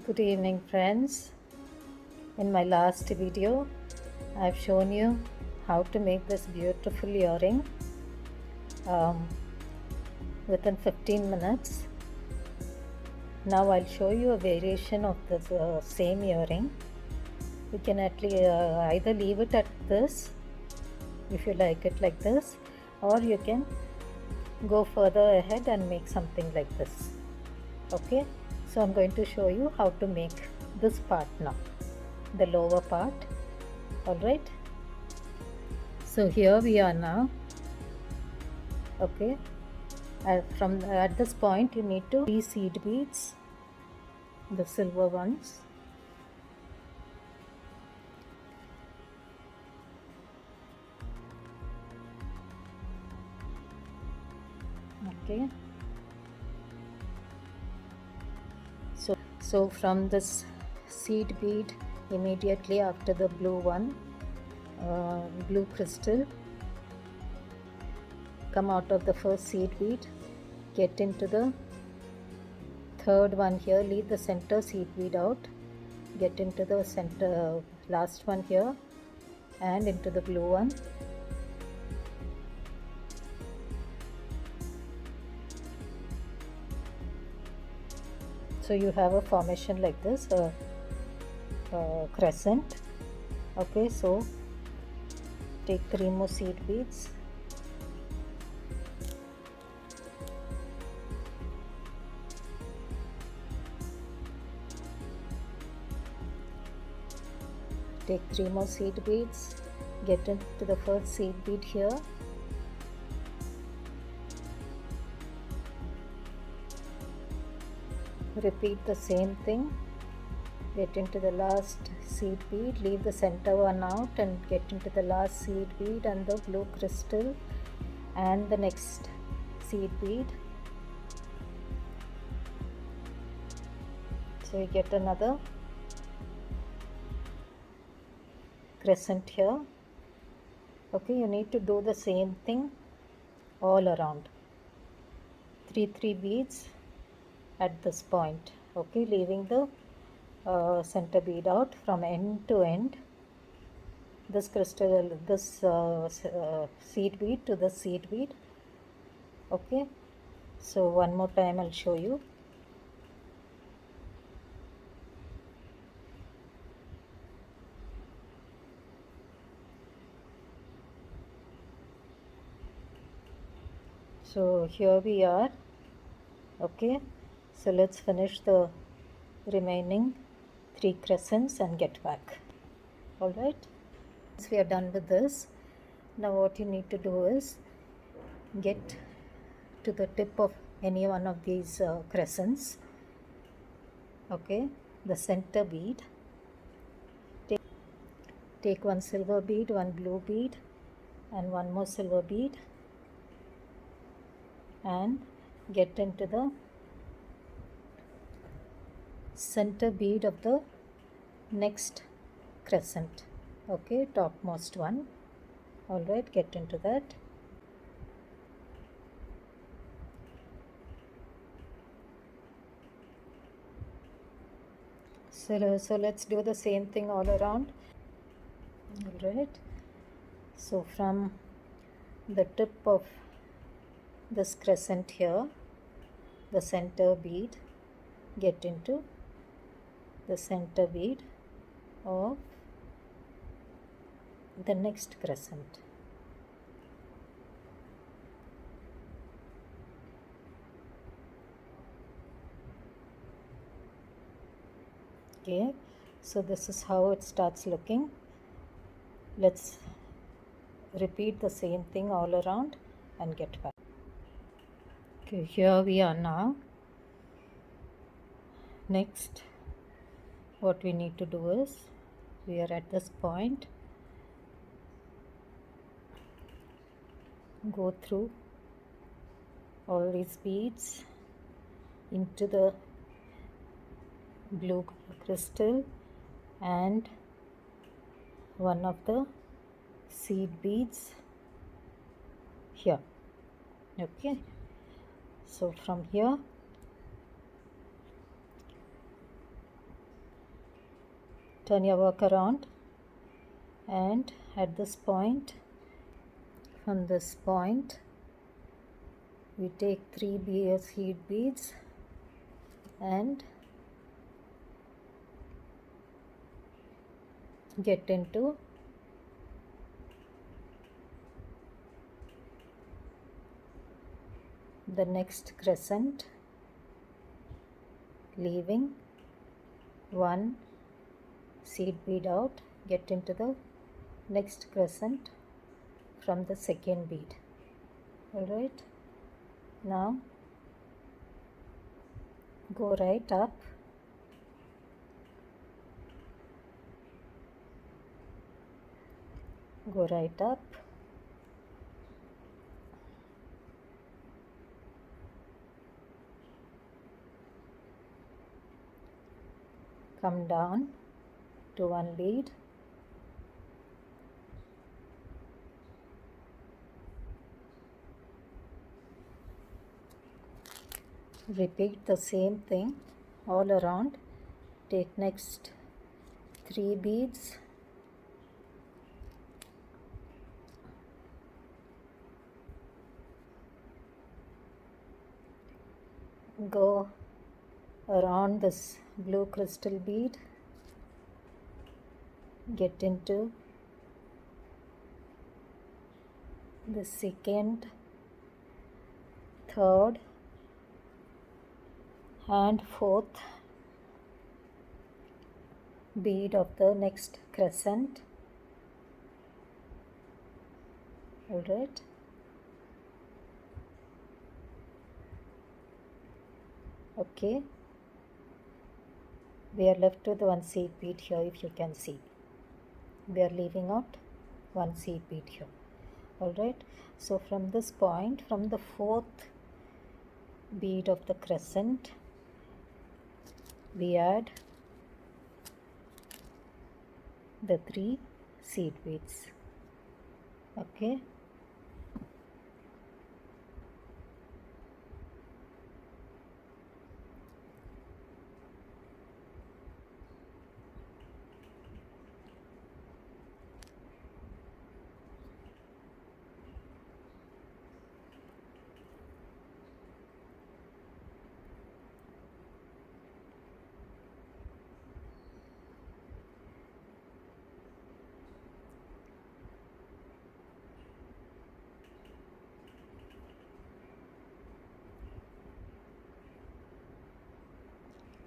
Good evening, friends. In my last video, I've shown you how to make this beautiful earring um, within 15 minutes. Now I'll show you a variation of this same earring. You can either leave it at this if you like it like this, or you can go further ahead and make something like this. Okay, so I'm going to show you how to make this part now, the lower part. Alright, so here we are now. Okay, at this point you need to 3 seed beads, the silver ones. Okay, so from this seed bead, immediately after the blue one, blue crystal, come out of the first seed bead, get into the third one here, leave the center seed bead out, get into the center last one here and into the blue one. So you have a formation like this, a crescent. Okay, so take 3 more seed beads, take 3 more seed beads, get into the first seed bead here, repeat the same thing, get into the last seed bead, leave the center one out and get into the last seed bead and the blue crystal and the next seed bead. So you get another crescent here. Okay, you need to do the same thing all around, 3 beads at this point. Okay, leaving the center bead out from end to end, this crystal, this seed bead to the seed bead. Okay, so one more time I'll show you. So here we are. Okay, so let's finish the remaining 3 crescents and get back. Alright, once we are done with this, now what you need to do is get to the tip of any one of these crescents. Okay, the center bead, take one silver bead, one blue bead and one more silver bead and get into the center bead of the next crescent. Okay, topmost one. Alright, get into that. So let's do the same thing all around. Alright, so from the tip of this crescent here, the center bead, get into the center bead of the next crescent. Okay, so this is how it starts looking. Let's repeat the same thing all around and get back. Okay, here we are now. Next, what we need to do is, we are at this point, go through all these beads into the blue crystal and one of the seed beads here. Okay, so from here turn your work around, and at this point, from this point, we take 3 seed beads and get into the next crescent, leaving 1 seed bead out, get into the next crescent from the second bead. Alright, now go right up, go right up, come down to 1 bead, repeat the same thing all around, take next 3 beads, go around this blue crystal bead, get into the second, third and fourth bead of the next crescent. Alright, okay, we are left with 1 seed bead here. If you can see, we are leaving out 1 seed bead here. Alright, so from this point, from the 4th bead of the crescent, we add the 3 seed beads. Okay,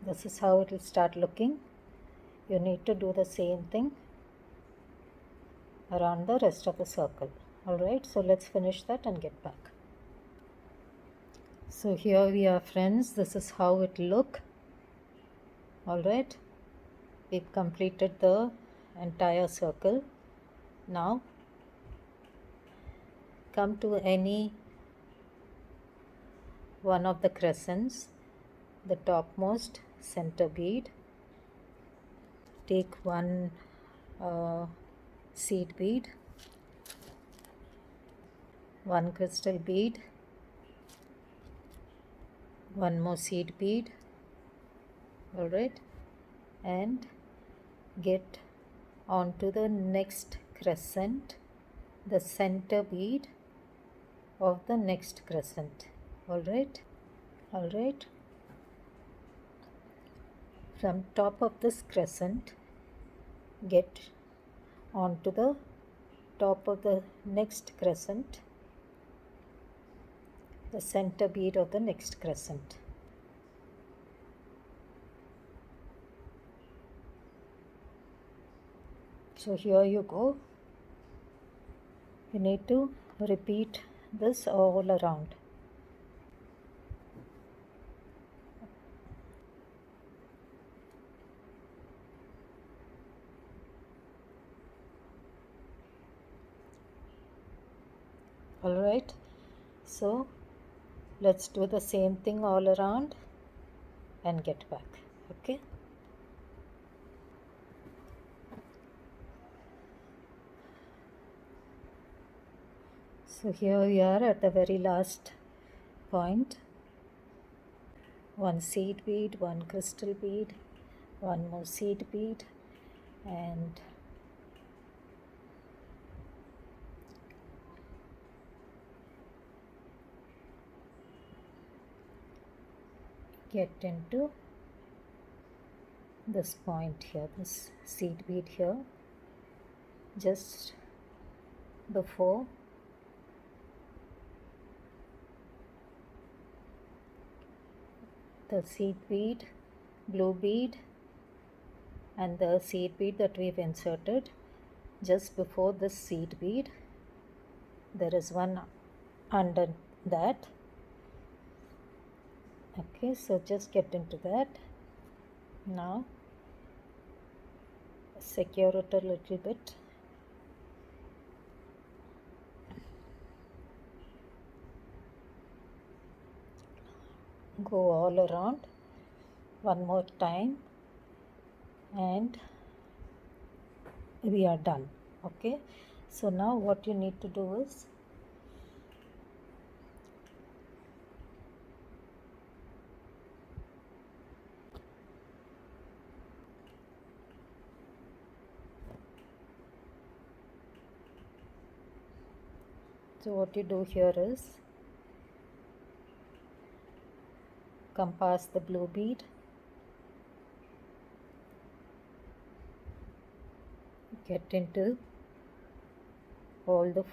this is how it will start looking. You need to do the same thing around the rest of the circle. Alright, so let's finish that and get back. So here we are, friends. This is how it look. Alright, we've completed the entire circle. Now come to any one of the crescents, the topmost center bead, take 1 seed bead, 1 crystal bead, 1 more seed bead. Alright, and get onto the next crescent, the center bead of the next crescent. Alright, from top of this crescent, get onto the top of the next crescent, the center bead of the next crescent. So here you go. You need to repeat this all around. Alright, so let's do the same thing all around and get back. Okay, so here we are at the very last point. 1 seed bead, 1 crystal bead, 1 more seed bead, and get into this point here, this seed bead here, just before the seed bead, blue bead, and the seed bead that we've inserted. Just before this seed bead, there is one under that. Okay, so just get into that. Now secure it a little bit. Go all around one more time and we are done. Okay, so now what you need to do is what you do here is come past the blue bead, get into all the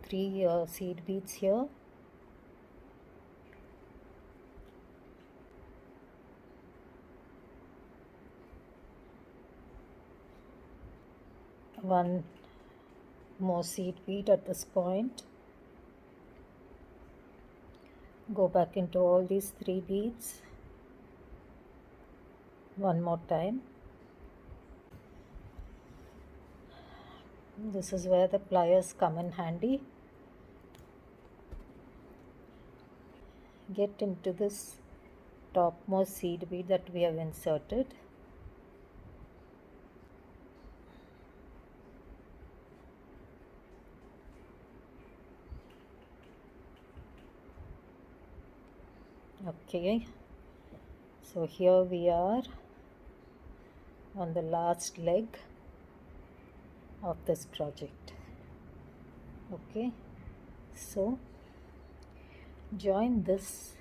three seed beads here, one more seed bead at this point, go back into all these three beads one more time. This is where the pliers come in handy. Get into this topmost seed bead that we have inserted. Okay, so here we are on the last leg of this project. Okay, so join this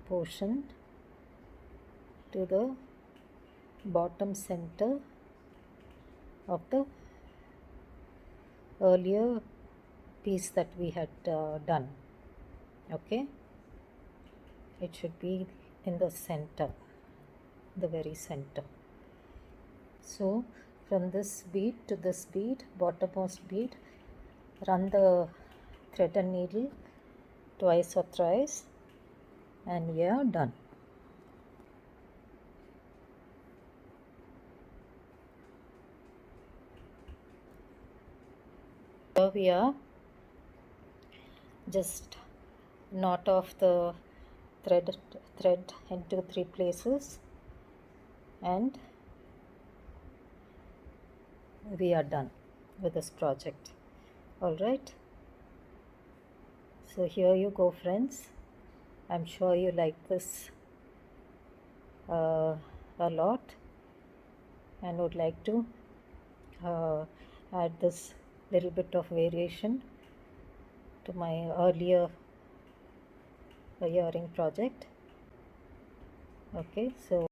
portion to the bottom center of the earlier piece that we had done. Okay, it should be in the center, the very center. So from this bead to this bead, bottommost bead, run the thread and needle twice or thrice and we are done. Here we are, just knot off the thread into three places and we are done with this project. All right, so here you go, friends. I'm sure you like this a lot and would like to add this little bit of variation to my earlier earring project. Okay, so